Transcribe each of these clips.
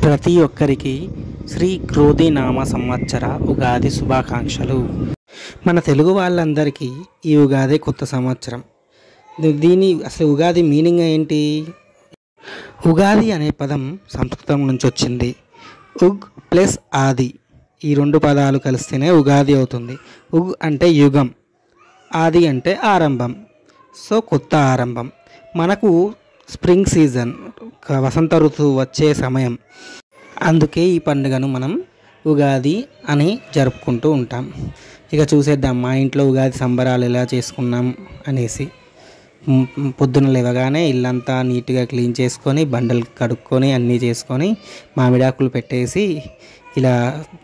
ప్రతి ఒక్కరికి శ్రీ క్రోధి నామ సంవత్సర ఉగాది శుభాకాంక్షలు. మన తెలుగు వాళ్ళందరికీ ఈ ఉగాది కొత్త సంవత్సరం. దీని అసలు ఉగాది మీనింగ్ ఏంటి? ఉగాది అనే పదం సంస్కృతం నుంచి వచ్చింది. ఉగ్ ప్లస్ ఆది, ఈ రెండు పదాలు కలిస్తేనే ఉగాది అవుతుంది. ఉగ్ అంటే యుగం, ఆది అంటే ఆరంభం. సో కొత్త ఆరంభం. మనకు స్ప్రింగ్ సీజన్, వసంత ఋతువు వచ్చే సమయం. అందుకే ఈ పండుగను మనం ఉగాది అని జరుపుకుంటూ ఉంటాం. ఇక చూసేద్దాం మా ఇంట్లో ఉగాది సంబరాలు ఎలా చేసుకున్నాం అనేసి. పొద్దున లేవగానే ఇల్లంతా నీట్గా క్లీన్ చేసుకొని, బండలు కడుక్కొని, అన్నీ చేసుకొని, మామిడాకులు పెట్టేసి ఇలా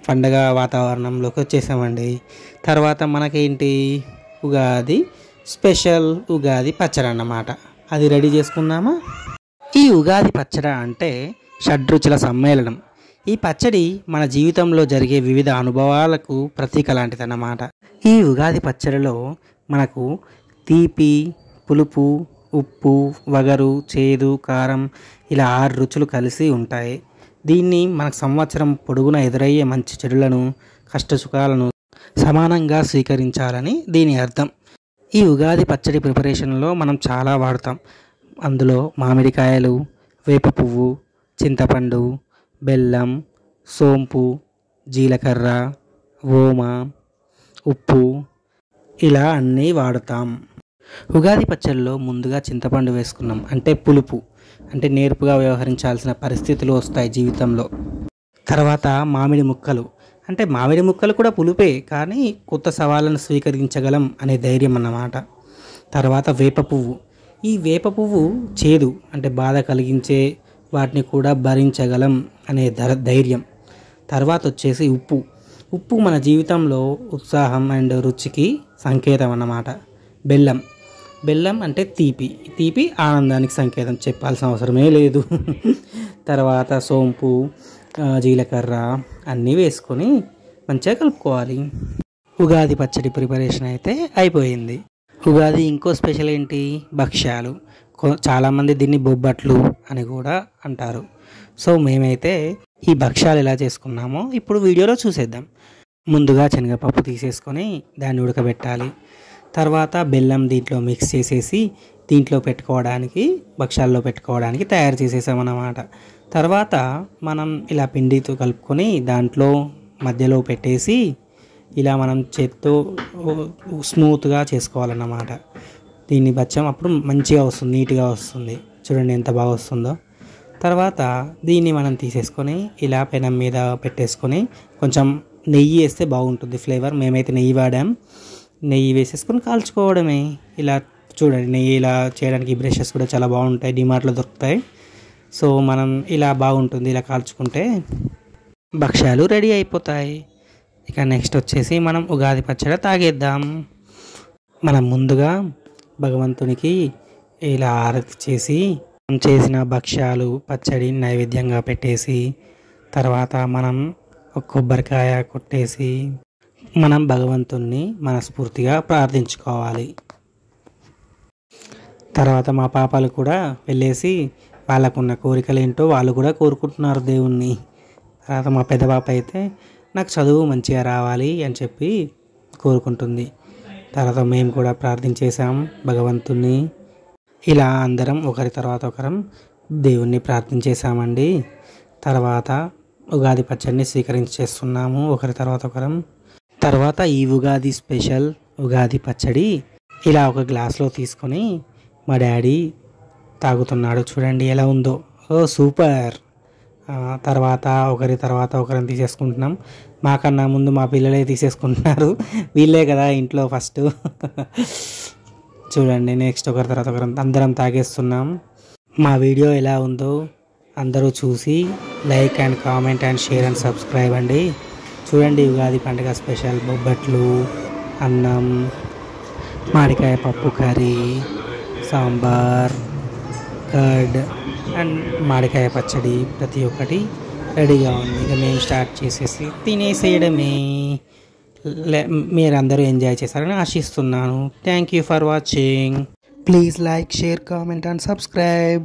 పండగ వాతావరణంలోకి వచ్చేసామండి. తర్వాత మనకేంటి, ఉగాది స్పెషల్ ఉగాది పచ్చడి అన్నమాట. అది రెడీ చేసుకున్నామా? ఈ ఉగాది పచ్చడి అంటే షడ్రుచుల సమ్మేళనం. ఈ పచ్చడి మన జీవితంలో జరిగే వివిధ అనుభవాలకు ప్రతీక లాంటిదన్నమాట. ఈ ఉగాది పచ్చడిలో మనకు తీపి, పులుపు, ఉప్పు, వగరు, చేదు, కారం ఇలా 6 రుచులు కలిసి ఉంటాయి. దీన్ని మనకు సంవత్సరం పొడుగునా ఎదురయ్యే మంచి చెడులను, కష్టసుఖాలను సమానంగా స్వీకరించాలని దీని అర్థం. ఈ ఉగాది పచ్చడి ప్రిపరేషన్లో మనం చాలా వాడతాం. అందులో మామిడికాయలు, వేప పువ్వు, చింతపండు, బెల్లం, సోంపు, జీలకర్ర, ఓమ, ఉప్పు ఇలా అన్నీ వాడతాం. ఉగాది పచ్చడిలో ముందుగా చింతపండు వేసుకున్నాం అంటే పులుపు, అంటే నేర్పుగా వ్యవహరించాల్సిన పరిస్థితులు వస్తాయి జీవితంలో. తర్వాత మామిడి ముక్కలు, అంటే మామిడి ముక్కలు కూడా పులుపే, కానీ కొత్త సవాళ్ళను స్వీకరించగలం అనే ధైర్యం అన్నమాట. తర్వాత వేప పువ్వు. ఈ వేప పువ్వు చేదు, అంటే బాధ కలిగించే వాటిని కూడా భరించగలం అనే ధైర్యం. తర్వాత వచ్చేసి ఉప్పు. ఉప్పు మన జీవితంలో ఉత్సాహం అండ్ రుచికి సంకేతం అన్నమాట. బెల్లం. బెల్లం అంటే తీపి, తీపి ఆనందానికి సంకేతం, చెప్పాల్సిన అవసరమే లేదు. తర్వాత సోంపు, జీలకర్ర అన్నీ వేసుకొని మంచిగా కలుపుకోవాలి. ఉగాది పచ్చడి ప్రిపరేషన్ అయితే అయిపోయింది. ఉగాది ఇంకో స్పెషల్ ఏంటి, భక్ష్యాలు. చాలామంది దీన్ని బొబ్బట్లు అని కూడా అంటారు. సో మేమైతే ఈ భక్ష్యాలు ఎలా చేసుకున్నామో ఇప్పుడు వీడియోలో చూసేద్దాం. ముందుగా శనగపప్పు తీసేసుకొని దాన్ని ఉడకబెట్టాలి. తర్వాత బెల్లం దీంట్లో మిక్స్ చేసేసి దీంట్లో పెట్టుకోవడానికి, భక్ష్యాల్లో పెట్టుకోవడానికి తయారు చేసేసామన్నమాట. తర్వాత మనం ఇలా పిండితో కలుపుకొని దాంట్లో మధ్యలో పెట్టేసి ఇలా మనం చేత్తో స్మూత్గా చేసుకోవాలన్నమాట. దీన్ని బచ్చం అప్పుడు మంచిగా వస్తుంది, నీట్గా వస్తుంది. చూడండి ఎంత బాగా వస్తుందో. తర్వాత దీన్ని మనం తీసేసుకొని ఇలా పెనం మీద పెట్టేసుకొని కొంచెం నెయ్యి వేస్తే బాగుంటుంది ఫ్లేవర్. మేమైతే నెయ్యి వాడాం. నెయ్యి వేసేసుకొని కాల్చుకోవడమే. ఇలా చూడండి, నెయ్యి ఇలా చేయడానికి ఈ బ్రషెస్ కూడా చాలా బాగుంటాయి, డిమార్ట్లో దొరుకుతాయి. సో మనం ఇలా బాగుంటుంది, ఇలా కాల్చుకుంటే భక్ష్యాలు రెడీ అయిపోతాయి. ఇక నెక్స్ట్ వచ్చేసి మనం ఉగాది పచ్చడి తాగేద్దాం. మనం ముందుగా భగవంతునికి ఇలా ఆరతి చేసి చేసిన భక్ష్యాలు, పచ్చడి నైవేద్యంగా పెట్టేసి, తర్వాత మనం ఒక కొబ్బరికాయ కొట్టేసి మనం భగవంతుణ్ణి మనస్ఫూర్తిగా ప్రార్థించుకోవాలి. తర్వాత మా పాపలు కూడా వెళ్ళేసి వాళ్ళకున్న కోరికలు ఏంటో వాళ్ళు కూడా కోరుకుంటున్నారు దేవుణ్ణి. తర్వాత మా పెద్ద పాప అయితే నాకు చదువు మంచిగా రావాలి అని చెప్పి కోరుకుంటుంది. తర్వాత మేము కూడా ప్రార్థించేసాం భగవంతుణ్ణి. ఇలా అందరం ఒకరి తర్వాత ఒకరం దేవుణ్ణి ప్రార్థించేసామండి. తర్వాత ఉగాది పచ్చడిని స్వీకరించేస్తున్నాము ఒకరి తర్వాత ఒకరం. తర్వాత ఈ ఉగాది స్పెషల్ ఉగాది పచ్చడి ఇలా ఒక గ్లాస్లో తీసుకొని మా డాడీ తాగుతున్నాడు. చూడండి ఎలా ఉందో, ఓ సూపర్. తర్వాత ఒకరి తర్వాత ఒకరిని తీసేసుకుంటున్నాం. మాకన్నా ముందు మా పిల్లలే తీసేసుకుంటున్నారు, వీళ్ళే కదా ఇంట్లో ఫస్ట్. చూడండి నెక్స్ట్ ఒకరి తర్వాత ఒకరం అందరం తాగేస్తున్నాం. మా వీడియో ఎలా ఉందో అందరూ చూసి like and comment and share and subscribe అండి. చూడండి ఉగాది పండుగ స్పెషల్ బొబ్బట్లు, అన్నం, మామిడికాయ పప్పు కర్రీ, సాంబార్, కర్డ్ అండ్ మామిడికాయ పచ్చడి ప్రతి ఒక్కటి రెడీగా ఉంది. ఇక మేము స్టార్ట్ చేసేసి తినేసేయడమే. మీరందరూ ఎంజాయ్ చేశారని ఆశిస్తున్నాను. Thank you for watching. Please like, share, comment and subscribe.